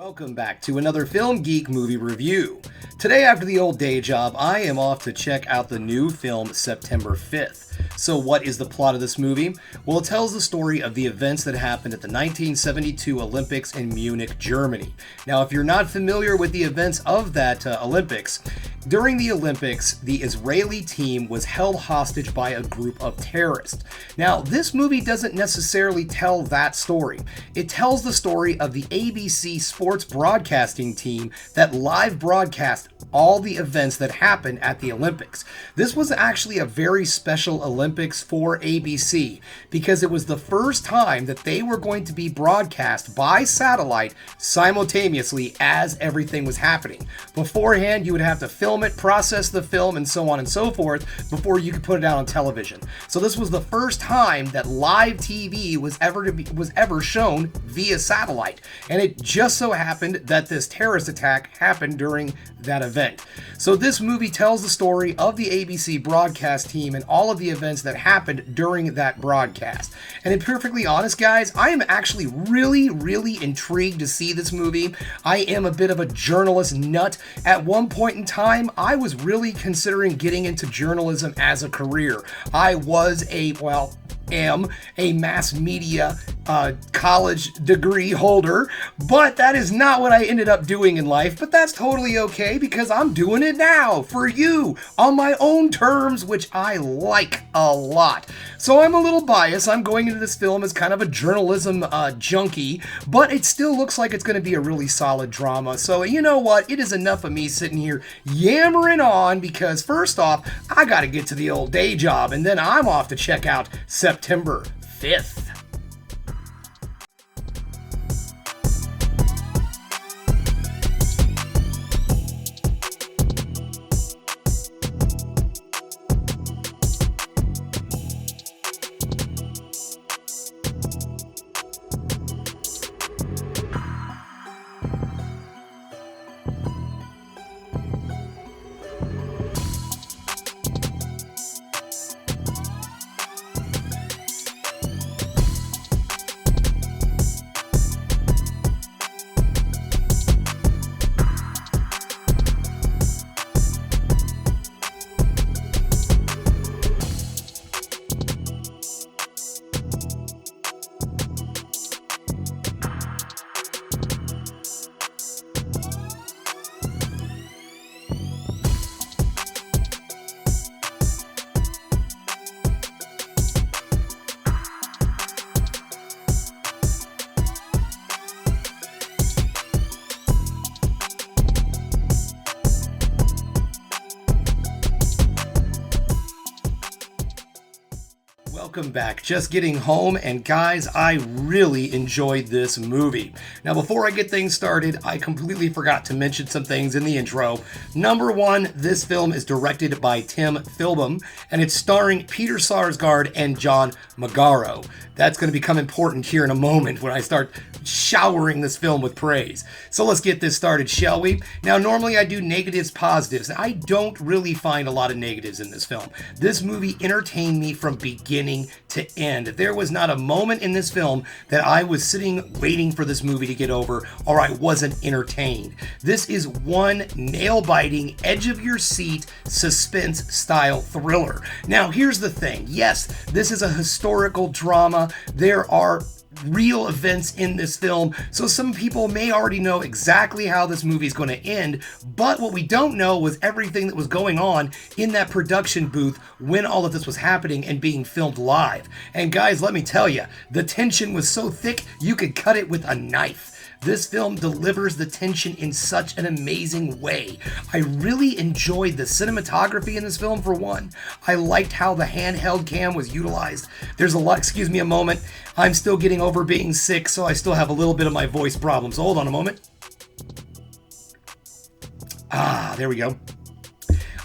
Welcome back to another Film Geek movie review. Today, after the old day job, I am off to check out the new film September 5th. So what is the plot of this movie? Well, it tells the story of the events that happened at the 1972 Olympics in Munich, Germany. Now, if you're not familiar with the events of that Olympics, during the Olympics, the Israeli team was held hostage by a group of terrorists. Now, this movie doesn't necessarily tell that story. It tells the story of the ABC sports broadcasting team that live broadcast all the events that happened at the Olympics. This was actually a very special Olympics for ABC because it was the first time that they were going to be broadcast by satellite simultaneously as everything was happening. Beforehand, you would have to film it, process the film, and so on and so forth before you could put it out on television. So this was the first time that live TV was ever shown via satellite, and it just so happened that this terrorist attack happened during that event. So this movie tells the story of the ABC broadcast team and all of the events that happened during that broadcast. And to be perfectly honest, guys, I am actually really intrigued to see this movie. I am a bit of a journalist nut. At one point in time, I was really considering getting into journalism as a career. I was am a mass media college degree holder, but that is not what I ended up doing in life. But that's totally okay because I'm doing it now for you on my own terms, which I like a lot. So I'm a little biased. I'm going into this film as kind of a journalism junkie, but it still looks like it's going to be a really solid drama. So you know what? It is enough of me sitting here yammering on because first off, I got to get to the old day job, and then I'm off to check out September 5th. Welcome back. Just getting home, and guys, I really enjoyed this movie. Now, before I get things started, I completely forgot to mention some things in the intro. Number one, this film is directed by Tim Philbin, and it's starring Peter Sarsgaard and John Magaro. That's going to become important here in a moment when I start showering this film with praise. So let's get this started, shall we? Now, normally I do negatives, positives. I don't really find a lot of negatives in this film. This movie entertained me from beginning to end. There was not a moment in this film that I was sitting waiting for this movie to get over or I wasn't entertained. This is one nail-biting, edge-of-your-seat, suspense-style thriller. Now, here's the thing. Yes, this is a historical drama. There are real events in this film, so some people may already know exactly how this movie is going to end, but what we don't know was everything that was going on in that production booth when all of this was happening and being filmed live. And guys, let me tell you, the tension was so thick you could cut it with a knife. This film delivers the tension in such an amazing way. I really enjoyed the cinematography in this film, for one. I liked how the handheld cam was utilized. There's a lot, excuse me a moment. I'm still getting over being sick, so I still have a little bit of my voice problems. Hold on a moment. There we go.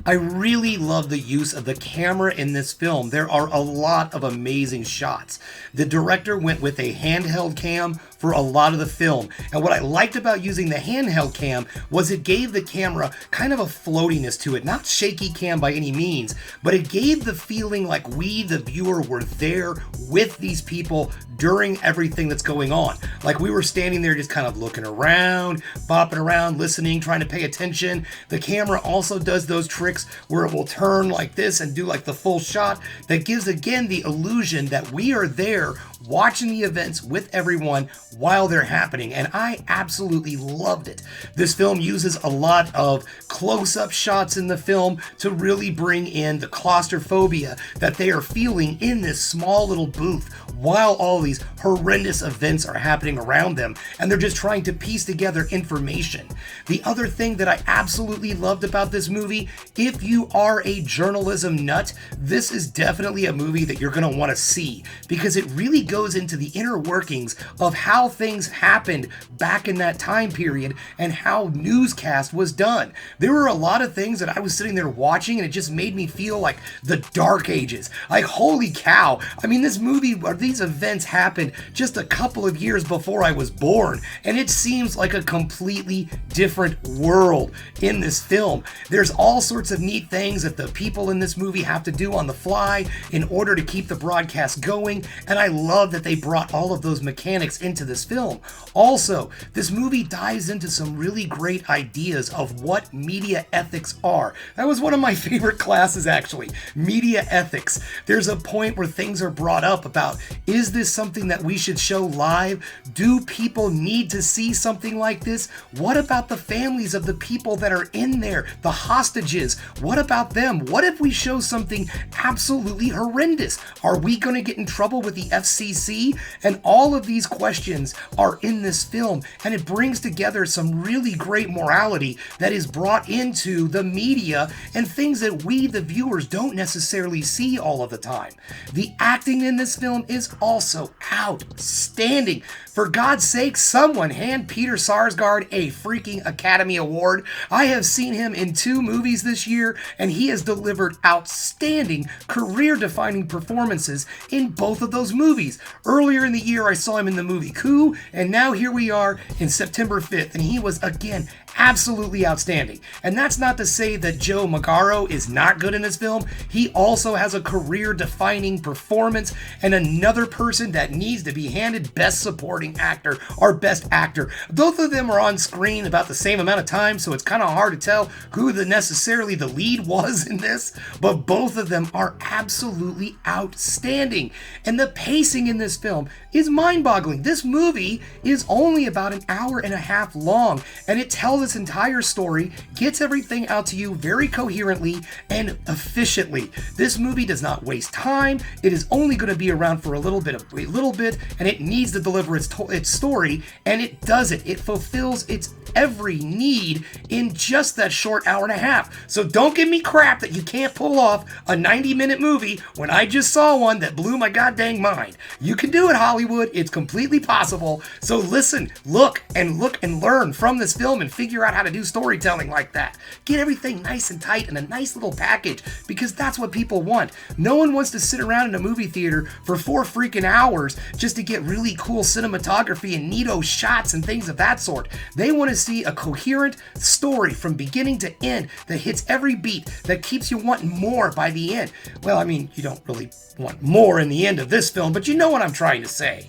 I really love the use of the camera in this film. There are a lot of amazing shots. The director went with a handheld cam for a lot of the film. And what I liked about using the handheld cam was it gave the camera kind of a floatiness to it. Not shaky cam by any means, but it gave the feeling like we, the viewer, were there with these people during everything that's going on. Like we were standing there just kind of looking around, bopping around, listening, trying to pay attention. The camera also does those tricks where it will turn like this and do like the full shot that gives again the illusion that we are there watching the events with everyone while they're happening, and I absolutely loved it. This film uses a lot of close-up shots in the film to really bring in the claustrophobia that they are feeling in this small little booth while all these horrendous events are happening around them, and they're just trying to piece together information. The other thing that I absolutely loved about this movie, if you are a journalism nut, this is definitely a movie that you're going to want to see, because it really goes into the inner workings of how things happened back in that time period and how newscast was done. There were a lot of things that I was sitting there watching and it just made me feel like the Dark Ages. Like, holy cow. I mean, this movie, or these events happened just a couple of years before I was born, and it seems like a completely different world in this film. There's all sorts of neat things that the people in this movie have to do on the fly in order to keep the broadcast going, and I love that they brought all of those mechanics into this film. Also, this movie dives into some really great ideas of what media ethics are. That was one of my favorite classes, actually. Media ethics. There's a point where things are brought up about, is this something that we should show live? Do people need to see something like this? What about the families of the people that are in there? The hostages? What about them? What if we show something absolutely horrendous? Are we going to get in trouble with the FCC? And all of these questions are in this film, and it brings together some really great morality that is brought into the media and things that we, the viewers, don't necessarily see all of the time. The acting in this film is also outstanding. For God's sake, someone hand Peter Sarsgaard a freaking Academy Award. I have seen him in 2 movies this year, and he has delivered outstanding, career-defining performances in both of those movies. Earlier in the year, I saw him in the movie Coup, and now here we are in September 5th, and he was, again, absolutely outstanding. And that's not to say that Joe Magaro is not good in this film. He also has a career-defining performance, and another person that needs to be handed Best Supporting Actor or Best Actor. Both of them are on screen about the same amount of time, so it's kind of hard to tell who necessarily the lead was in this, but both of them are absolutely outstanding. And the pacing in this film is mind-boggling. This movie is only about an hour and a half long, and it tells its entire story, gets everything out to you very coherently and efficiently. This movie does not waste time. It is only going to be around for a little bit, and it needs to deliver its story, and it does it. It fulfills its every need in just that short hour and a half. So don't give me crap that you can't pull off a 90-minute movie when I just saw one that blew my goddamn mind. You can do it, Hollywood. It's completely possible. So listen, look and learn from this film and figure out how to do storytelling like that. Get everything nice and tight in a nice little package, because that's what people want. No one wants to sit around in a movie theater for 4 freaking hours just to get really cool cinematography and neato shots and things of that sort. They want to see a coherent story from beginning to end that hits every beat, that keeps you wanting more by the end. Well, I mean, you don't really want more in the end of this film, but you know what I'm trying to say.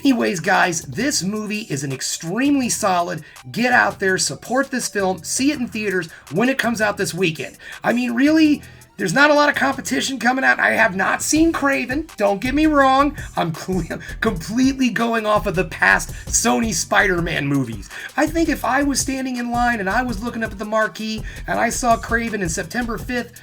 Anyways, guys, this movie is an extremely solid. Get out there, support this film, see it in theaters when it comes out this weekend. I mean, really, there's not a lot of competition coming out. I have not seen Craven. Don't get me wrong. I'm completely going off of the past Sony Spider-Man movies. I think if I was standing in line and I was looking up at the marquee and I saw Craven in September 5th,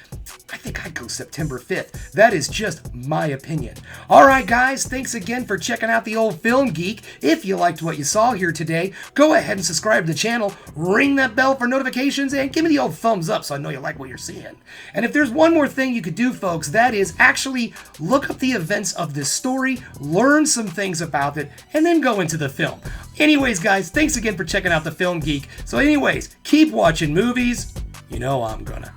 I think I'd go September 5th. That is just my opinion. All right, guys, thanks again for checking out the old Film Geek. If you liked what you saw here today, go ahead and subscribe to the channel, ring that bell for notifications, and give me the old thumbs up so I know you like what you're seeing. And if there's one more thing you could do, folks, that is actually look up the events of this story, learn some things about it, and then go into the film. Anyways, guys, thanks again for checking out the Film Geek. So anyways, keep watching movies. You know I'm gonna.